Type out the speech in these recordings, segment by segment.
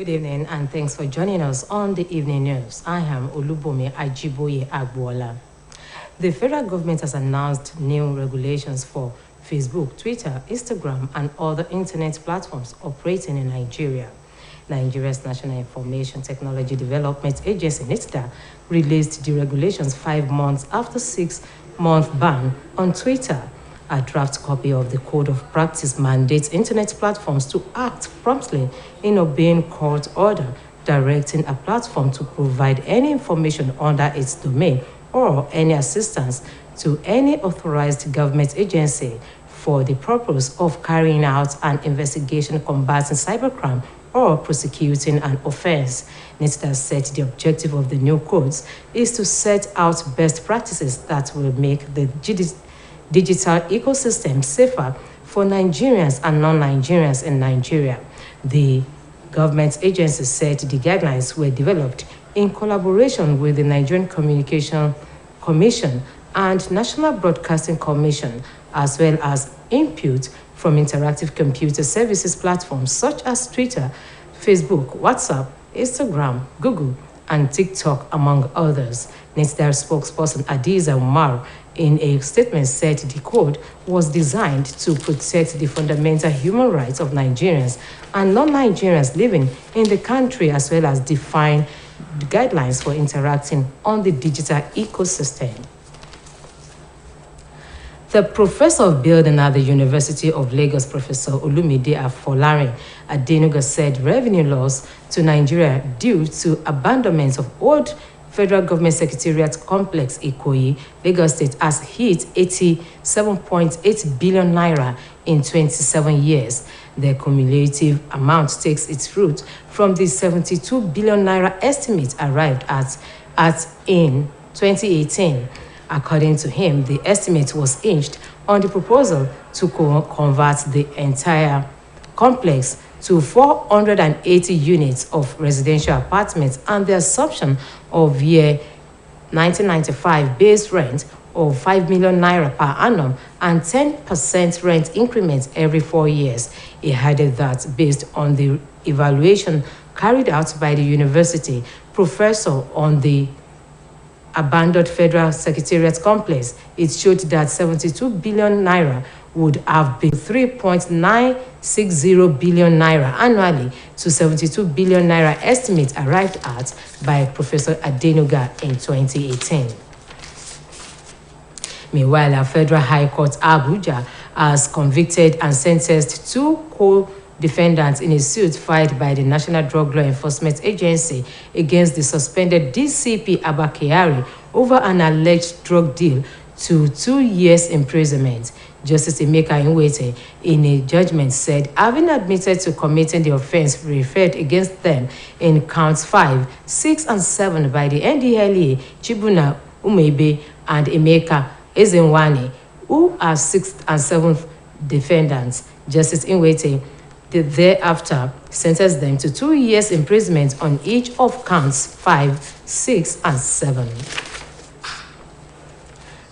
Good evening and thanks for joining us on the evening news. I am Olubomi Ajiboye Agbola. The federal government has announced new regulations for Facebook, Twitter, Instagram, and other internet platforms operating in Nigeria. Nigeria's National Information Technology Development Agency, NITDA, released the regulations 5 months after 6-month ban on Twitter. A draft copy of the Code of Practice mandates internet platforms to act promptly in obeying court order, directing a platform to provide any information under its domain or any assistance to any authorized government agency for the purpose of carrying out an investigation combating cybercrime or prosecuting an offense. NITDA said the objective of the new codes is to set out best practices that will make the digital ecosystem safer for Nigerians and non-Nigerians in Nigeria. The government agency said the guidelines were developed in collaboration with the Nigerian Communication Commission and National Broadcasting Commission, as well as input from interactive computer services platforms such as Twitter, Facebook, WhatsApp, Instagram, Google, and TikTok, among others. NITDA spokesperson Adiza Umar in a statement said the code was designed to protect the fundamental human rights of Nigerians and non-Nigerians living in the country, as well as define guidelines for interacting on the digital ecosystem. The professor of building at the University of Lagos, Professor Olumide Afolarin Adenuga, said revenue loss to Nigeria due to abandonment of old Federal Government Secretariat Complex, Ikoyi, Lagos State, has hit 87.8 billion naira in 27 years. The cumulative amount takes its root from the 72 billion naira estimate arrived at in 2018. According to him, the estimate was hinged on the proposal to convert the entire complex to 480 units of residential apartments and the assumption of year 1995 base rent of 5 million naira per annum and 10% rent increments every 4 years. He added that based on the evaluation carried out by the university professor on the abandoned Federal Secretariat Complex, it showed that 72 billion naira would have been 3.960 billion naira annually to 72 billion naira estimate arrived at by Professor Adenuga in 2018. Meanwhile, a Federal High Court Abuja has convicted and sentenced 2 co-defendants in a suit filed by the National Drug Law Enforcement Agency against the suspended DCP Abba Kyari over an alleged drug deal to 2 years imprisonment. Justice Emeka Inwete, in a judgment, said having admitted to committing the offense referred against them in counts 5, 6, and 7 by the NDLEA, Chibuna Umebe and Emeka Ezenwani, who are 6th and 7th defendants. Justice Inwete thereafter sentenced them to 2 years imprisonment on each of counts 5, 6, and 7.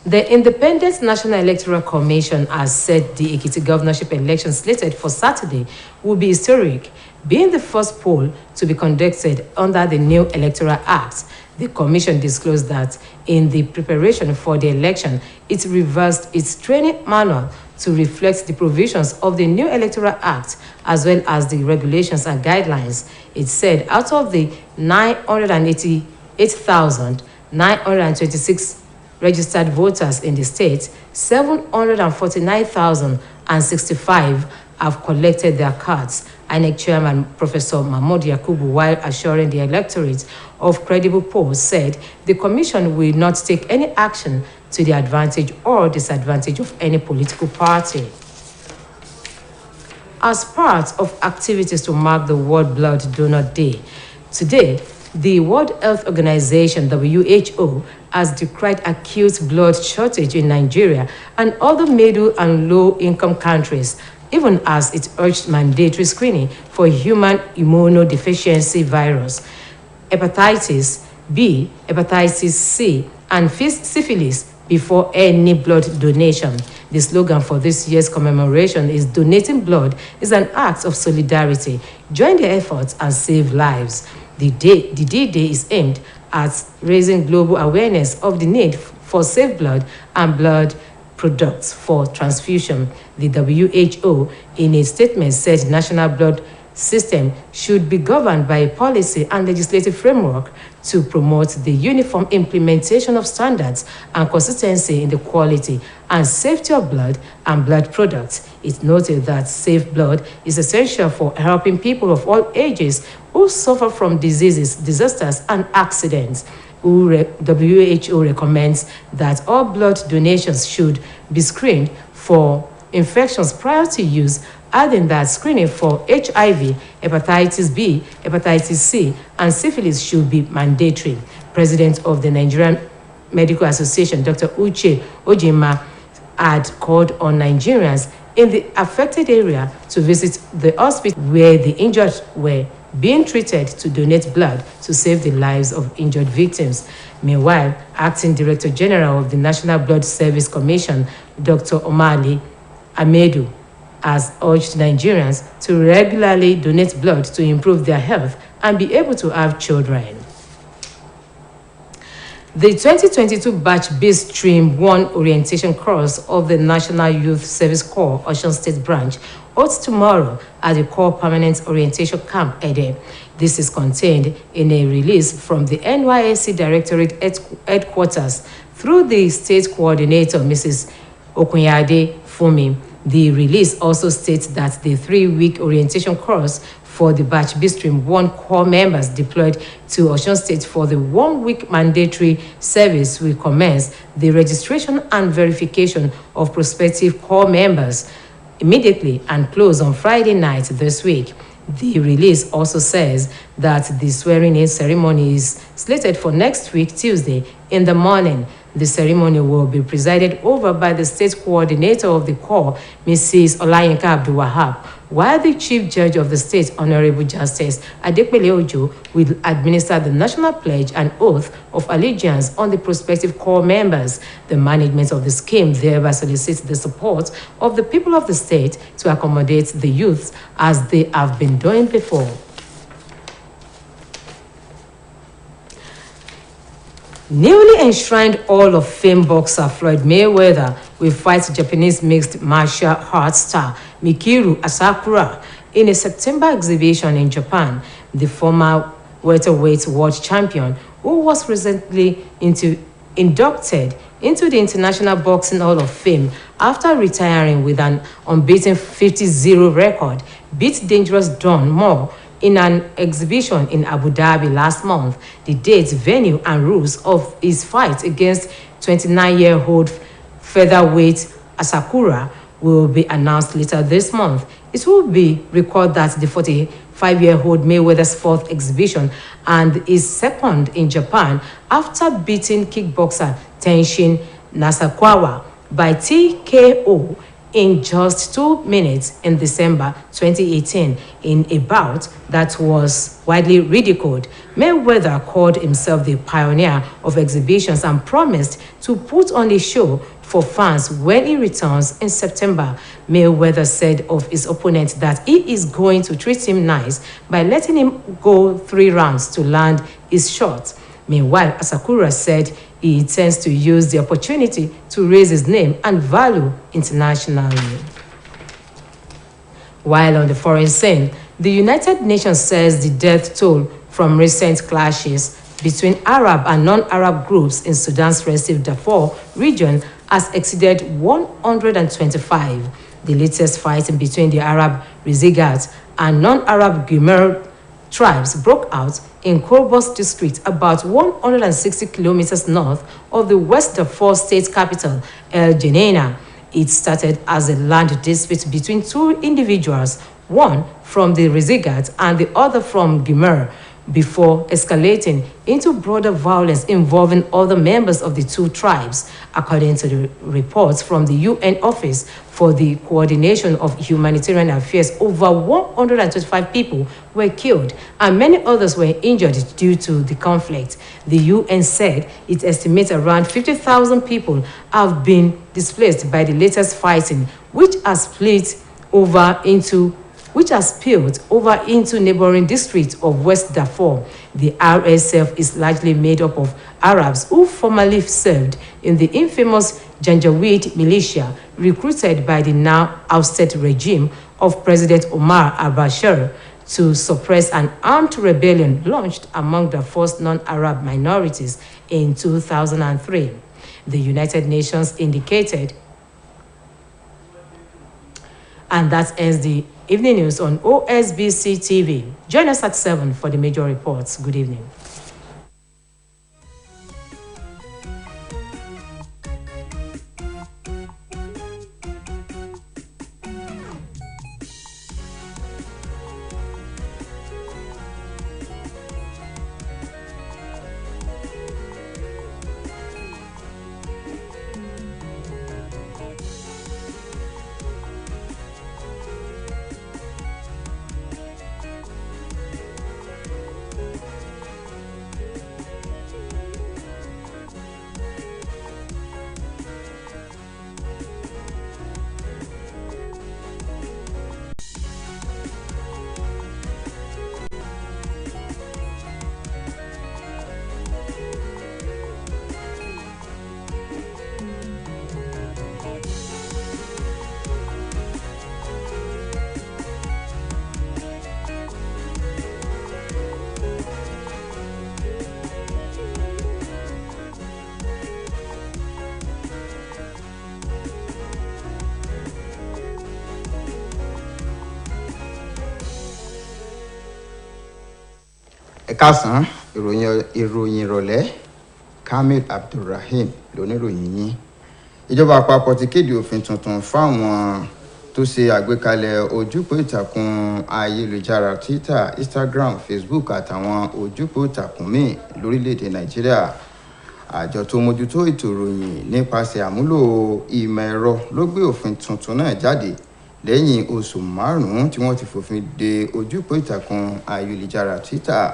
The Independent National Electoral Commission has said the Ekiti governorship election slated for Saturday will be historic, being the first poll to be conducted under the new Electoral Act. The commission disclosed that in the preparation for the election, it reversed its training manual to reflect the provisions of the new Electoral Act as well as the regulations and guidelines. It said out of the 988,926 registered voters in the state, 749,065 have collected their cards. INEC Chairman Professor Mahmoud Yakubu, while assuring the electorate of credible polls, said the commission will not take any action to the advantage or disadvantage of any political party. As part of activities to mark the World Blood Donor Day, today, the World Health Organization, WHO, has decried acute blood shortage in Nigeria and other middle and low-income countries, even as it urged mandatory screening for human immunodeficiency virus, hepatitis B, hepatitis C, and syphilis before any blood donation. The slogan for this year's commemoration is "Donating blood is an act of solidarity. Join the efforts and save lives." The D-Day is aimed at raising global awareness of the need for safe blood and blood products for transfusion. The WHO, in a statement, said the national blood system should be governed by a policy and legislative framework to promote the uniform implementation of standards and consistency in the quality and safety of blood and blood products. It noted that safe blood is essential for helping people of all ages who suffer from diseases, disasters, and accidents. WHO recommends that all blood donations should be screened for infections prior to use, adding that screening for HIV, hepatitis B, hepatitis C, and syphilis should be mandatory. President of the Nigerian Medical Association, Dr. Uche Ojima, had called on Nigerians in the affected area to visit the hospital where the injured were being treated to donate blood to save the lives of injured victims. Meanwhile, Acting Director General of the National Blood Service Commission, Dr. Omali Amedu, has urged Nigerians to regularly donate blood to improve their health and be able to have children. The 2022 Batch B Stream 1 orientation course of the National Youth Service Corps Osun State Branch holds tomorrow at the Corps Permanent Orientation Camp, Ede. This is contained in a release from the NYSC Directorate Headquarters through the State Coordinator, Mrs. Okunyade Fumi. The release also states that the 3-week orientation course for the Batch B Stream 1 Corps members deployed to Osun State for the 1-week mandatory service will commence the registration and verification of prospective Corps members immediately and close on Friday night this week. The release also says that the swearing-in ceremony is slated for next week, Tuesday, in the morning. The ceremony will be presided over by the State Coordinator of the Corps, Mrs. Olayinka Abdul-Wahab, while the Chief Judge of the State, Honorable Justice Adepele Ojo, will administer the National Pledge and Oath of Allegiance on the prospective Corps members. The management of the scheme thereby solicits the support of the people of the state to accommodate the youths as they have been doing before. Newly enshrined Hall of Fame boxer Floyd Mayweather will fight Japanese mixed martial arts star Mikiru Asakura in a September exhibition in Japan. The former welterweight world champion, who was recently inducted into the International Boxing Hall of Fame after retiring with an unbeaten 50-0 record, beat Dangerous Don Moore in an exhibition in Abu Dhabi last month. The date, venue, and rules of his fight against 29-year-old featherweight Asakura will be announced later this month. It will be recorded that the 45-year-old Mayweather's fourth exhibition and his second in Japan after beating kickboxer Tenshin Nasukawa by TKO in just 2 minutes in December 2018 in a bout that was widely ridiculed. Mayweather called himself the pioneer of exhibitions and promised to put on a show for fans when he returns in September. Mayweather said of his opponent that he is going to treat him nice by letting him go 3 rounds to land his shot. Meanwhile, Asakura said he intends to use the opportunity to raise his name and value internationally. While on the foreign scene, the United Nations says the death toll from recent clashes between Arab and non-Arab groups in Sudan's restive Darfur region has exceeded 125. The latest fighting between the Arab Rizigats and non-Arab Gumer tribes broke out in Kobos district, about 160 kilometers north of the West Darfur state capital, El Geneina. It started as a land dispute between 2 individuals, one from the Rizigats and the other from Gumer, before escalating into broader violence involving other members of the two tribes, according to the reports from the UN Office for the Coordination of Humanitarian Affairs. Over 125 people were killed and many others were injured due to the conflict. The UN said it estimates around 50,000 people have been displaced by the latest fighting, which has spilled over into neighboring districts of West Darfur. The RSF is largely made up of Arabs who formerly served in the infamous Janjaweed militia recruited by the now ousted regime of President Omar al-Bashir to suppress an armed rebellion launched among Darfur's non-Arab minorities in 2003. The United Nations indicated. And that ends the evening news on OSBC TV. Join us at 7 for the major reports. Good evening. Ẹ̀kásán ìròyìn ìrọ̀lẹ́ Kamil Abdulrahim lóníròyìn yín. Ìjọba àpapọ̀ ti kéde òfin tuntun fáwọn tó ṣe àgbékalẹ̀ ojúpọ̀ ìtàkùn ayélujára Twitter, Instagram, Facebook àtàwọn ojúpọ̀ ìtàkùn míì lórílẹ̀‐èdè Nàìjíríà. Àjọ tó mójútó ètò ìròyìn nípasẹ̀ àmúlò ìmọ̀ ẹ̀rọ ló gbé òfin tuntun náà jáde lẹ́yìn oṣù márùn-ún tí wọ́n ti fòfin de ojúpọ̀ ìtàkùn ayélujára Twitter.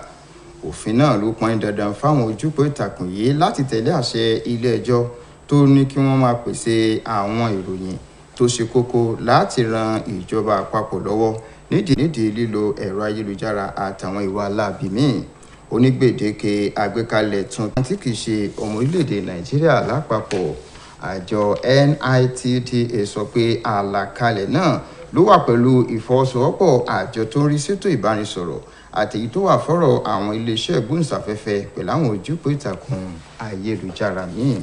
Òfin náà ló pọn dandan fáwọn ojúpọ̀ ìtàkùn yìí láti tẹ̀lé àṣẹ ilé ẹjọ́ tó ní kí wọ́n máa pèsè àwọn ìròyìn tó ṣe kókó láti ran ìjọba àpapọ̀ lọ́wọ́ nídìí lílo ẹ̀rọ ayélujára àtàwọn ìwà láabi míì. Onígbèdéke àgbékalẹ̀ tuntun tí kìí ṣe ọmọ orílẹ̀-èdè Nàìjíríà lápapọ̀ àjọ NITDA sọ pé àlàkalẹ̀ náà ló wà pẹ̀lú ìfọwọ́sowọ́pọ̀ àjọ tó ń rí sétò ìbánisọ̀rọ̀ àtèyí tó wà fọ́rọ̀ àwọn iléeṣẹ́ ìgbóhùnsáfẹ́fẹ́ pẹ̀lú àwọn ojúpọ̀ ìtàkùn ayélujára míì.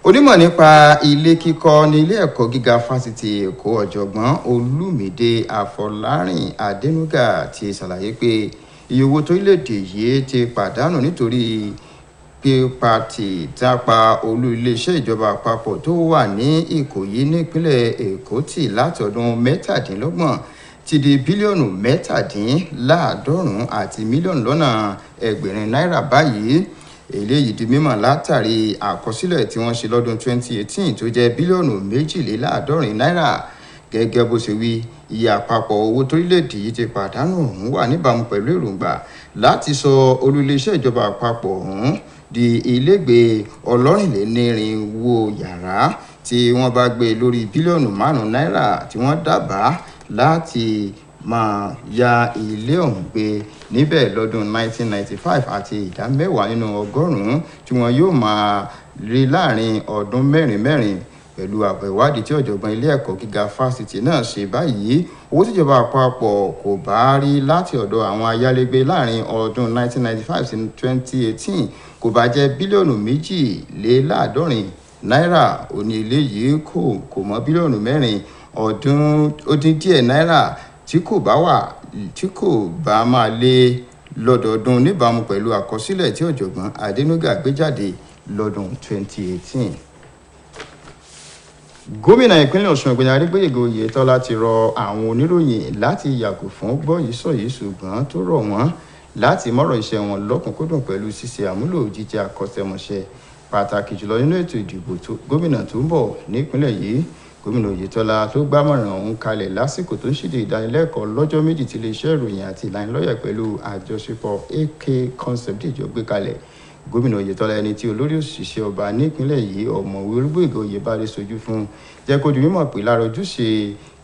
Onímọ̀ nípa ilé kíkọ́ ní ilé ẹ̀kọ́ gíga fásitì Èkó ọ̀jọ̀gbọ́n Olúmídé Afọlárìn Adénúgà ti ṣàlàyé pé iye owó tó orílẹ̀-èdè yìí ti pàdánù nítorí pípa ti dápa olú iléeṣẹ́ ìjọba àpapọ̀ tó wà ní Ìkòyí nípínlẹ̀ Èkó tì láti ọdún mẹ́tàdínlọ́gbọ̀n ti di bílíọ̀nù mẹ́tàdínláàádọ́rùn-ún àti mílíọ̀nù lọ́nà ẹgbẹ̀rin náírà báyìí. Eléyìí di mímọ̀ látàrí àkọsílẹ̀ tí wọ́n ṣe lọ́dún 2018 tó jẹ́ bílíọ̀nù méjìléláàádọ́rin náírà. Gẹ́gẹ́ bó ṣe wí, iye àpapọ̀ owó torílẹ̀-èdè yìí ti pàdánù ọ̀hún wà níbàámu pẹ̀lú èròǹgbà láti sọ olú iléeṣẹ́ ìjọba àpapọ̀ ọ̀hún di ilégbèé ọlọ́rìnlénírínwó yàrá tí wọ́n bá gbé lórí bílíọ̀nù márùn-ún náírà tí wọ́n dábàá láti máa ya ilé ọ̀hún gbé níbẹ̀ lọ́dún 1995 àti ìdá mẹ́wàá nínú ọgọ́rùn-ún tí wọ́n yóò máa rí láàrin ọdún mẹ́rin pẹ̀lú àbọ̀ ìwádìí tí ọ̀jọ̀gbọ́n ilé ẹ̀kọ́ gíga fásitì náà ṣe báyìí. Owó tíjọba àpapọ̀ kò bá rí láti ọ̀dọ̀ àwọn ayálégbé láàrin ọdún 1995 sí 2018 kò bá jẹ́ bílíọ̀nù méjìléláàádọ́rin náírà. Ó ní eléyìí kò mọ́ bílíọ̀nù mẹ́rin ọdún ó dín díẹ̀ náírà tí kò bá máa lé lọ́dọọdún níbàámu pẹ̀lú àkọsílẹ̀ tí ọ̀jọ̀gbọ́n Adénúgà gbé jáde lọ́dún 2018. gómìnà ìpínlẹ̀ Ọ̀ṣun Ọ̀gbẹ́ni Adégbóyèga Oyètọ́lá ti rọ àwọn oníròyìn láti yàgò fún gbọ́yìísọ̀yìí ṣùgbọ́n tó rọ̀ wọ́n láti mọ́rọ̀ iṣẹ́ wọn lọ́kùnkúndùn pẹ̀lú ṣíṣe àmúlò jíjẹ́ akọ́ṣẹ́mọṣẹ́ pàtàkì jùlọ nínú ètò ìdìbò gómìnà tó ń bọ̀ nípínlẹ̀ yìí. Gómìnà Oyètọ́lá tó gbámọ̀ràn ọ̀hún kalẹ̀ lásìkò tó ń ṣíde ìdánilẹ́kọ̀ọ́ lọ́jọ́ méjì tí iléeṣẹ́ ìròyìn àti ìlanilọ́yẹ̀ pẹ̀lú àjọṣepọ̀ AK Concept ìjọ gbé kalẹ̀. Gómìnà Oyètọ́lá ẹni tí olórí òṣìṣẹ́ ọba nípínlẹ̀ yìí ọ̀mọ̀wé Olúgbóyèga Oyèbádé sojú fún jẹ́ kó di mímọ̀ pé lára ojúṣe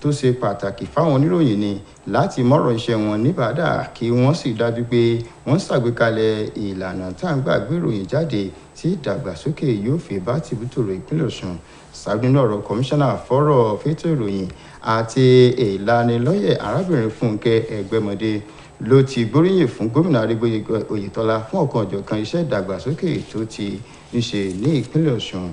tó ṣe pàtàkì fáwọn oníròyìn ni láti mọ́rọ̀ iṣẹ́ wọn níbàdà kí wọ́n sì dájú pé wọ́n ṣàgbékalẹ̀ ìlànà tá à ń gbà gbé ìròyìn jáde tí ìdàgbàsókè yóò fi bá tìbútòrò ìpínlẹ̀ Ọ̀ṣun. Ṣáájú ọ̀rọ̀ kọmíṣánná fọ́rọ̀ fétò ìròyìn àti ìlanilọ́yẹ̀ arábìnrin Fúnkẹ́ Ẹgbẹ́mọdé ló ti gbóríyìn fún gómìnà Adégbóyèga Oyètọ́lá fún ọ̀kan-ò-jọ̀kan iṣẹ́ ìdàgbàsókè tó ti ń ṣe ní ìpínlẹ̀ Ọ̀ṣun.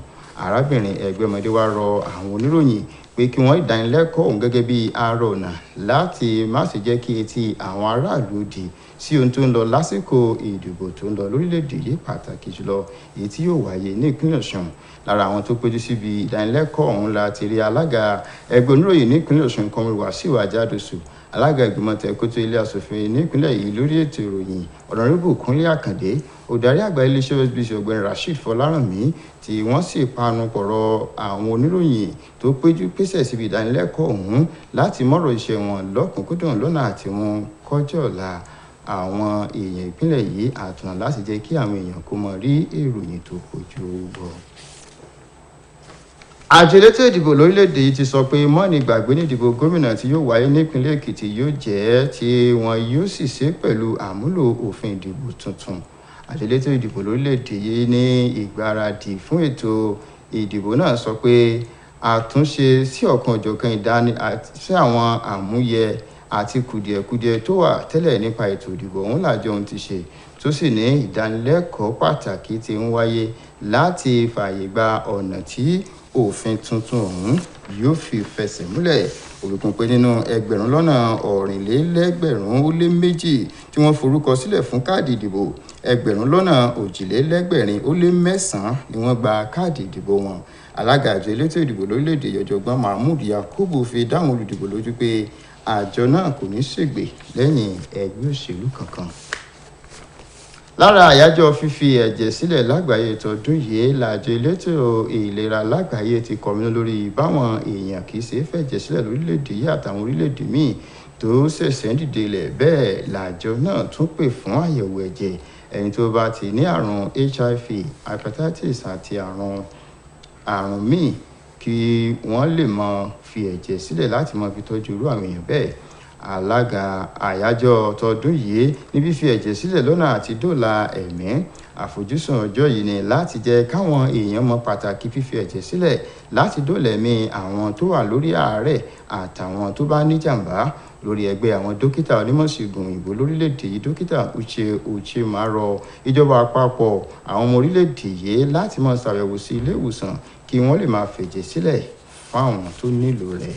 Arábìnrin Ẹgbẹ́mọdé wá rọ àwọn oníròyìn pé kí wọ́n ìdánilẹ́kọ̀ọ́ òun gẹ́gẹ́ bí arọ ọ̀nà láti má sì jẹ́ kí etí àwọn aráàlú di sí ohun tó ń lọ lásìkò ìdìbò tó ń lọ lórílẹ̀‐èdè yìí pàtàkì jùlọ èyí tí yóò wáyé ní ìpínlẹ̀ Ọ̀ṣun. Lára àwọn tó péjú síbi ìdánilẹ́kọ̀ọ́ ọ̀hún la ti rí alága ẹgbẹ́ oníròyìn ní ìpínlẹ̀ Ọ̀ṣun Kọ́mọrù Wàsíù Àjàdòsù, alága ìgbìmọ̀ tẹ̀kótó ilé asòfin nípínlẹ̀ yìí lórí ètò ìròyìn ọ̀nàrẹ́bù Kúnlé Àkàndé, olùdarí àgbà iléeṣẹ́ OSBC Ọ̀gbẹ́ni Rasheed Fọlárànmí tí wọ́n sì panu pọ̀rọ̀ àwọn oníròyìn tó péjú pésẹ̀ síbi ìdánilẹ́kọ̀ọ́ ọ̀hún láti mọ́rọ̀ iṣẹ́ wọn lọ́kùnkúndùn lọ́nà àti wọn kọjọ́ ọ̀la àwọn èèyàn ìpínlẹ̀ yìí àtúnà láti jẹ́ kí àwọn èèyàn kó mọ rí ìròyìn tó kojú bọ̀. Àjọ elétò ìdìbò lórílẹ̀‐èdè yìí ti sọ pé mọ́ni gbàgbé ní ìdìbò gómìnà tí yóò wáyé nípínlẹ̀ Èkìtì yóò jẹ́ tí wọn yóò sì ṣe pẹ̀lú àmúlò òfin ìdìbò tuntun. Àjọ elétò ìdìbò lórílẹ̀‐èdè yìí ní ìgbáradì fún ètò ìdìbò náà sọ pé àtúnṣe sí ọ̀kan-ò-jọ̀kan sí àwọn àmúyẹ àti kùdìẹ̀kudiẹ tó wà tẹ́lẹ̀ nípa ètò ìdìbò ọ̀hún làjọ ohun ti ṣe tó sì ní ìdánilẹ́kọ̀ọ́ pàtàkì tí ń wáyé láti fààyè gba ọ̀nà tí òfin tuntun ọ̀hún yóò fi fẹsẹ̀ múlẹ̀. Olùkún pé nínú 2,400,200 tí wọ́n forúkọ sílẹ̀ fún káàdì ìdìbò 2,200,909 ni wọ́n gba káàdì ìdìbò wọn. Alága àjọ elétò ìdìbò lórílẹ̀‐èdè ọ̀jọ̀gbọ́n Mahmood Yakubu fi dáhùn olùdìbò lójú pé àjọ náà kò ní ṣègbè lẹ́yìn ẹgbẹ́ òṣèlú kankan. Lára àyájọ́ fífi ẹ̀jẹ̀ sílẹ̀ lágbàáyé tọdún yìí làjọ elétò ìlera lágbàáyé ti kọminú lórí báwọn èèyàn kì í ṣe fẹ̀jẹ̀ sílẹ̀ lórílẹ̀‐èdè yìí àtàwọn orílẹ̀‐èdè míì tó ṣẹ̀ṣẹ̀ ń dìde lẹ̀. Bẹ́ẹ̀ làjọ náà tún pè fún àyẹ̀wò ẹ̀jẹ̀ ẹni tó bá ti ní àrùn HIV, hepatitis àti àrùn míì kí wọ́n lè máa fi ẹ̀jẹ̀ sílẹ̀ láti máa fi tọ́jú irú àwọn èèyàn bẹ́ẹ̀. Alága àyájọ́ tọdún yìí ní fífi ẹ̀jẹ̀ sílẹ̀ lọ́nà àti dóòlà ẹ̀mí. Àfojúsùn ọjọ́ yìí ni láti jẹ́ káwọn èèyàn mọ pàtàkì fífi ẹ̀jẹ̀ sílẹ̀ láti dóòlà ẹ̀mí àwọn tó wà lórí àárẹ̀ àtàwọn tó bá níjàmbá. Lórí ẹgbẹ́ àwọn dókítà onímọ̀ṣègùn òyìnbó lórílẹ̀‐èdè yìí dókítà Uche máa rọ ìjọba àpapọ̀ àwọn ọmọ orílẹ̀‐èdè yìí láti máa ṣàbẹ̀wò sí ilé ìwòsàn kí wọ́n lè máa fẹ̀jẹ̀ sílẹ̀ fáwọn tó nílò rẹ̀.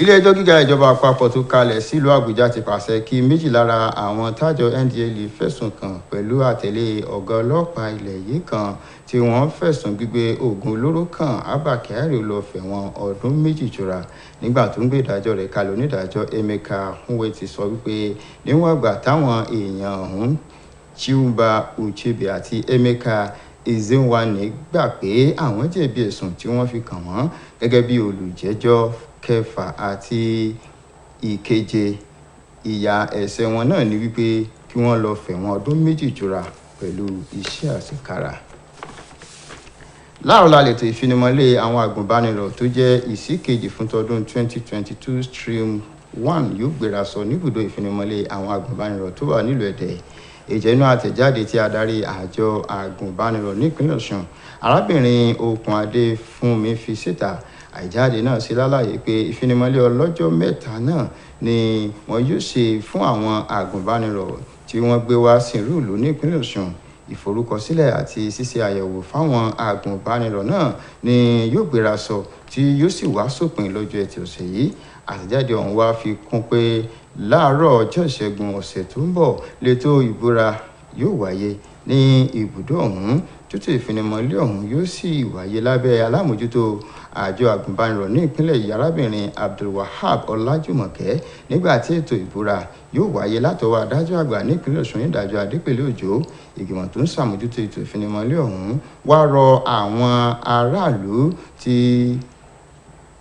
Ilé-ẹjọ́ gíga ìjọba àpapọ̀ tó kalẹ̀ sílùú Àbújá ti pàṣẹ kí méjì lára àwọn tájọ NDLEA fẹ̀sùn kàn pẹ̀lú àtẹ̀lé ọ̀gá ọlọ́pàá ilẹ̀ yìí kan tí wọ́n fẹ̀sùn gbígbé oògùn olóró kan Abba Kyari lọ fẹ̀wọ̀n ọdún méjì jura. Nígbà tó ń gbé ìdájọ́ rẹ̀ kalẹ̀ onídàájọ́ Emeka Nweti sọ wípé níwọ̀n ìgbà táwọn èèyàn ọ̀hún Chiuba Uchebe àti Emeka Ezenwani gbà pé àwọn jẹ̀bi ẹ̀sùn tí wọ́n fi kàn wọ́n gẹ́gẹ́ bí olùjẹ́jọ́ kẹfà àti ìkeje, ìyà ẹ̀ṣẹ̀ wọn náà ni wípé kí wọ́n lọ fẹ̀wọ̀n ọdún méjì jura pẹ̀lú iṣẹ́ àṣekára. Láàrọ̀ lálẹ́tò ìfinimọ̀lé àwọn agùnbánirọ̀ tó jẹ́ ìsíkejì fún tọdún 2022 Stream 1 yóò gbéra sọ níbùdó ìfinimọ̀lé àwọn agùnbánirọ̀ tó wà nílùú Ẹdẹ. Ìjẹ́nú àtẹ̀jáde tí adarí àjọ agùnbánirọ̀ nípínlẹ̀ Ọ̀ṣun arábìnrin Okunade Fúnmi fi síta. Àìjáde náà ṣe lálàyé pé ìfinimọ̀lé ọlọ́jọ́ mẹ́ta náà ni wọ́n yóò ṣe fún àwọn agùnbánirọ̀ tí wọ́n gbé wá sìnrú ìlú nípínlẹ̀ Ọ̀ṣun. Ìforúkọsílẹ̀ àti ṣíṣe àyẹ̀wò fáwọn agùnbánirọ̀ náà ni yóò gbéra sọ tí yóò sì wá sópin lọ́jọ́ Ẹtì ọ̀sẹ̀ yìí. Àtẹ̀jáde ọ̀hún wá fi kún pé láàárọ̀ ọjọ́ Ìṣẹ́gun ọ̀sẹ̀ tó ń bọ̀ lẹ́tọ́ ìbúra yóò wáyé ní ibùdó ọ̀hún. tútù ìfinimọ̀lé ọ̀hún yóò sì wáyé lábẹ́ alámòjútó àjọ àgùnbánirọ̀ ní ìpínlẹ̀ yìí arábìnrin Abdulwahab Ọlájùmọ̀kẹ́ nígbà tí ètò ìbúra yóò wáyé látọwọ́ adájọ́ àgbà nípínlẹ̀ Ọ̀ṣun onídàájọ́ Adépèlé Òjó. ìgbìmọ̀ tó ń ṣàmójútó ètò ìfinimọ̀lé ọ̀hún wá rọ àwọn aráàlú tí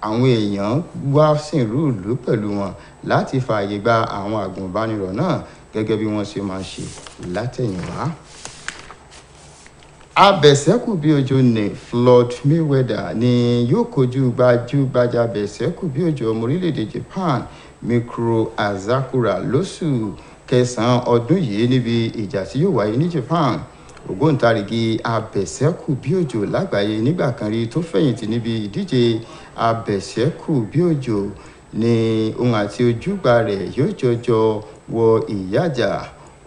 àwọn èèyàn wá sìnrú ìlú pẹ̀lú wọn láti fààyè gba àwọn àgùnbánirọ̀ náà gẹ́gẹ́ bí wọ́n ṣe máa ṣe látẹ̀yìnwá. Abẹ̀sẹ́kù bí òjò ní Floyd Mayweather ni yóò kojú gbajúgbajà abẹ̀sẹ́kù bí òjò ọmọ orílẹ̀-èdè Japan Mikro Asakura lóṣù kẹsàn-án ọdún yìí níbi ìjà tí yóò wáyé ní Japan. ògbóǹtarìgì abẹ̀sẹ́kù bí òjò lágbàáyé nígbà kan rí tó fẹ̀yìntì níbi ìdíje abẹ̀sẹ́kù bí òjò ni òun àti ojúgbà rẹ̀ yóò jọjọ wọ ìyájà.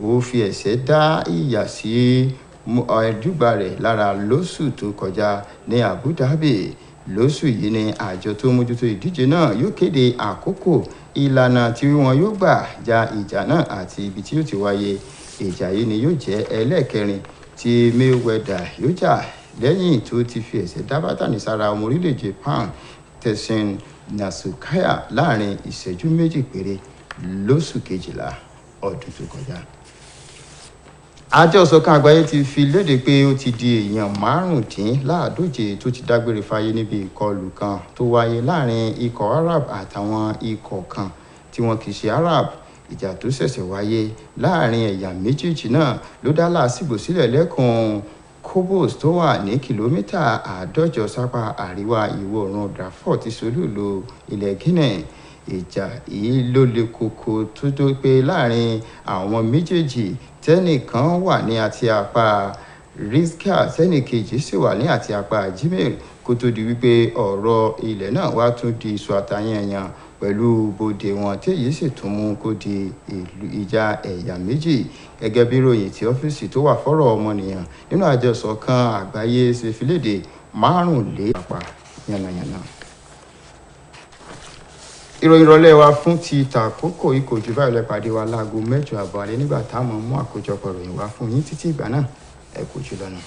ó fi ẹ̀ṣẹ̀ dá ìyà sí ojúgbà rẹ̀ lára lóṣù tó kọjá ní Abu Dhabi. lóṣù yìí ni àjọ tó mójútó ìdíje náà yóò kéde àkókò, ìlànà tí wọn yóò gbà ja ìjà náà àti ibi tí yóò ti wáyé. ìjà yìí ni yóò jẹ́ ẹlẹ́ẹ̀kẹrin tí Mayweather yóò jà lẹ́yìn tó ti fi ẹ̀ṣẹ̀ dá bátànì sára ọmọ orílẹ̀ Japan Tetsuya Nasukaya láàrin ìṣẹ́jú méjì péré lóṣù kejìlá ọdún tó kọjá. àjọ ìṣọ̀kan àgbáyé ti fi léde pé ó ti di èèyàn 125 tó ti dágbére fáyé níbi ìkọlù kan tó wáyé láàrin ikọ̀ Arab àtàwọn ikọ̀ kan tí wọn kì í ṣe Arab. ìjà tó ṣẹ̀ṣẹ̀ wáyé láàrin ẹ̀yà méjèèjì náà ló dá làásìgbò sílẹ̀ lẹ́kùn Kobos tó wà ní kìlómítà 150 sápá àríwá ìwọ̀ oòrùn Darfur tí solúùlú ilẹ̀ Guinea. ìjà yìí ló le koko tó tó pé láàrin àwọn méjèèjì, tẹ́nìkan wà ní àti apá Rizka tẹ́nìkejì sì wà ní àti apá Jimel kó tó di wípé ọ̀rọ̀ ilẹ̀ náà wá tún di iṣu àtàyànyàn pẹ̀lú bòde wọn tí èyí sì tún mú kó di ìjà ẹ̀yà méjì. gẹ́gẹ́ bí ròyìn tí ọ́fíìsì tó wà fọ́rọ̀ ọmọnìyàn nínú àjọ ìṣọ̀kan àgbáyé ṣe fi léde 5 pa yànnàyànnà. ìròyìn ìrọ̀lẹ́ wa fún ti tàkókò ikọ̀ jù báyìí lẹ́pàdé wa láago 8:30 alẹ́ nígbà táwọn mú àkójọpọ̀ ìròyìn wá fún yín títí ìgbà náà ẹ kú jù lọ́nà.